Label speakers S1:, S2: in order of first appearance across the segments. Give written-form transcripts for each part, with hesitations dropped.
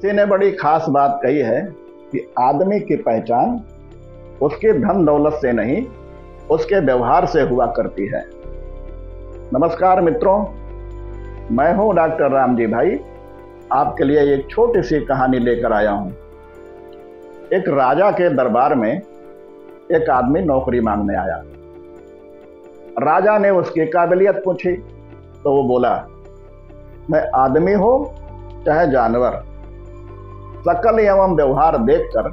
S1: किसी ने बड़ी खास बात कही है कि आदमी की पहचान उसके धन दौलत से नहीं, उसके व्यवहार से हुआ करती है। नमस्कार मित्रों, मैं हूं डॉक्टर रामजी भाई। आपके लिए एक छोटी सी कहानी लेकर आया हूं। एक राजा के दरबार में एक आदमी नौकरी मांगने आया। राजा ने उसकी काबिलियत पूछी तो वो बोला, मैं आदमी हो चाहे जानवर, शकल एवं व्यवहार देखकर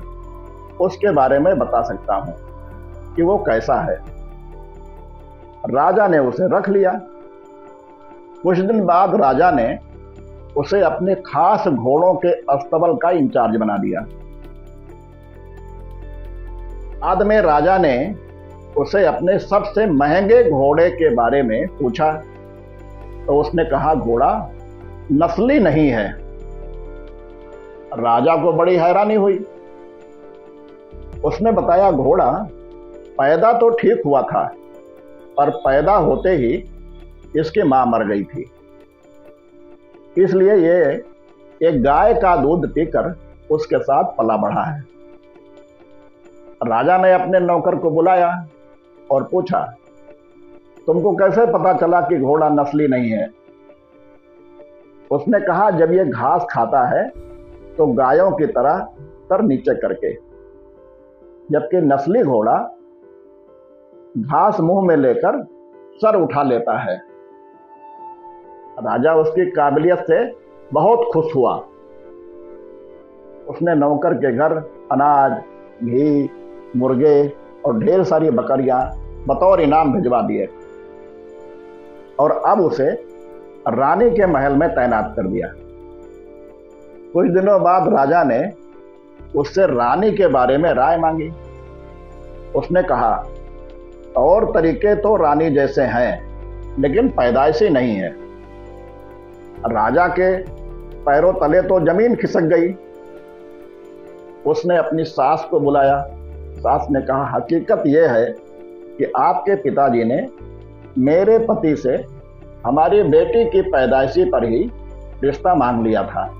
S1: उसके बारे में बता सकता हूं कि वो कैसा है। राजा ने उसे रख लिया। कुछ दिन बाद राजा ने उसे अपने खास घोड़ों के अस्तबल का इंचार्ज बना दिया। बाद में राजा ने उसे अपने सबसे महंगे घोड़े के बारे में पूछा तो उसने कहा, घोड़ा नस्ली नहीं है। राजा को बड़ी हैरानी हुई। उसने बताया, घोड़ा पैदा तो ठीक हुआ था, पर पैदा होते ही इसकी मां मर गई थी, इसलिए ये एक गाय का दूध पीकर उसके साथ पला बढ़ा है। राजा ने अपने नौकर को बुलाया और पूछा, तुमको कैसे पता चला कि घोड़ा नस्ली नहीं है? उसने कहा, जब ये घास खाता है तो गायों की तरह सर नीचे करके, जबकि नस्ली घोड़ा घास मुंह में लेकर सर उठा लेता है। राजा उसकी काबिलियत से बहुत खुश हुआ। उसने नौकर के घर अनाज, घी, मुर्गे और ढेर सारी बकरियां बतौर इनाम भिजवा दिए और अब उसे रानी के महल में तैनात कर दिया। कुछ दिनों बाद राजा ने उससे रानी के बारे में राय मांगी। उसने कहा, और तरीके तो रानी जैसे हैं, लेकिन पैदाइशी नहीं है। राजा के पैरों तले तो जमीन खिसक गई। उसने अपनी सास को बुलाया। सास ने कहा, हकीकत यह है कि आपके पिताजी ने मेरे पति से हमारी बेटी की पैदाइशी पर ही रिश्ता मांग लिया था,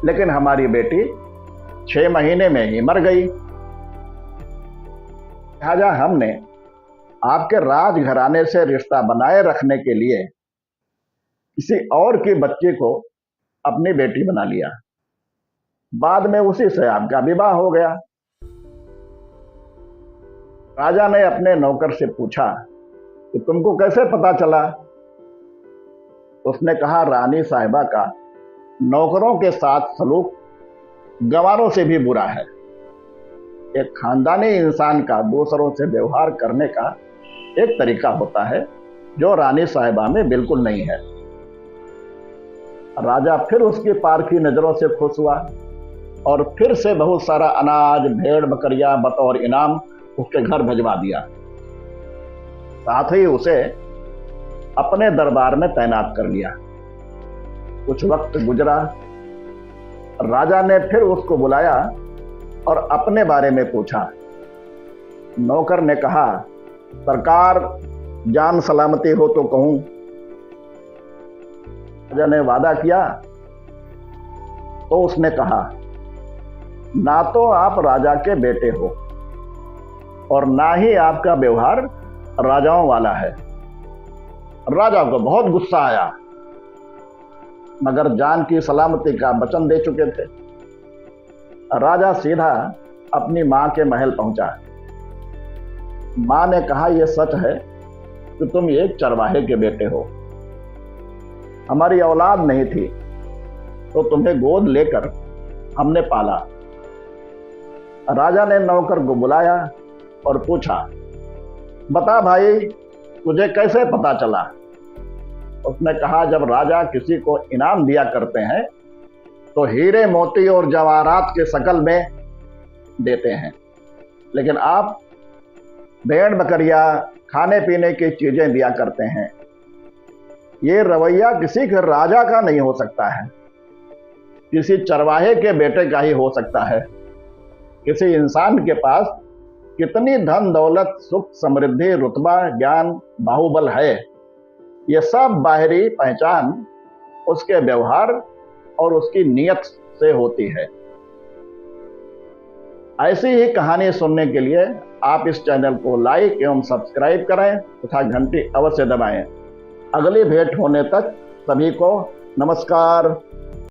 S1: लेकिन हमारी बेटी 6 महीने में ही मर गई। लिहाजा हमने आपके राजघराने से रिश्ता बनाए रखने के लिए किसी और की बच्ची को अपनी बेटी बना लिया। बाद में उसी से आपका विवाह हो गया। राजा ने अपने नौकर से पूछा कि तुमको कैसे पता चला? उसने कहा, रानी साहिबा का नौकरों के साथ सलूक गंवारों से भी बुरा है। एक खानदानी इंसान का दूसरों से व्यवहार करने का एक तरीका होता है जो रानी साहिबा में बिल्कुल नहीं है। राजा फिर उसकी पारखी नजरों से खुश हुआ और फिर से बहुत सारा अनाज, भेड़ बकरियां बतौर इनाम उसके घर भिजवा दिया। साथ ही उसे अपने दरबार में तैनात कर लिया। कुछ वक्त गुजरा। राजा ने फिर उसको बुलाया और अपने बारे में पूछा। नौकर ने कहा, सरकार जान सलामती हो तो कहूं। राजा ने वादा किया तो उसने कहा, ना तो आप राजा के बेटे हो और ना ही आपका व्यवहार राजाओं वाला है। राजा को बहुत गुस्सा आया, मगर जान की सलामती का वचन दे चुके थे। राजा सीधा अपनी मां के महल पहुंचा। मां ने कहा, यह सच है कि तुम एक चरवाहे के बेटे हो। हमारी औलाद नहीं थी तो तुम्हें गोद लेकर हमने पाला। राजा ने नौकर को बुलाया और पूछा, बता भाई, तुझे कैसे पता चला? उसने कहा, जब राजा किसी को इनाम दिया करते हैं तो हीरे मोती और जवाहरात के शकल में देते हैं, लेकिन आप भेड़ बकरियां, खाने पीने की चीजें दिया करते हैं। ये रवैया किसी के राजा का नहीं हो सकता है, किसी चरवाहे के बेटे का ही हो सकता है। किसी इंसान के पास कितनी धन दौलत, सुख, समृद्धि, रुतबा, ज्ञान, बाहुबल है, ये सब बाहरी पहचान उसके व्यवहार और उसकी नीयत से होती है। ऐसी ही कहानी सुनने के लिए आप इस चैनल को लाइक एवं सब्सक्राइब करें तथा घंटी अवश्य दबाएं। अगली भेंट होने तक सभी को नमस्कार।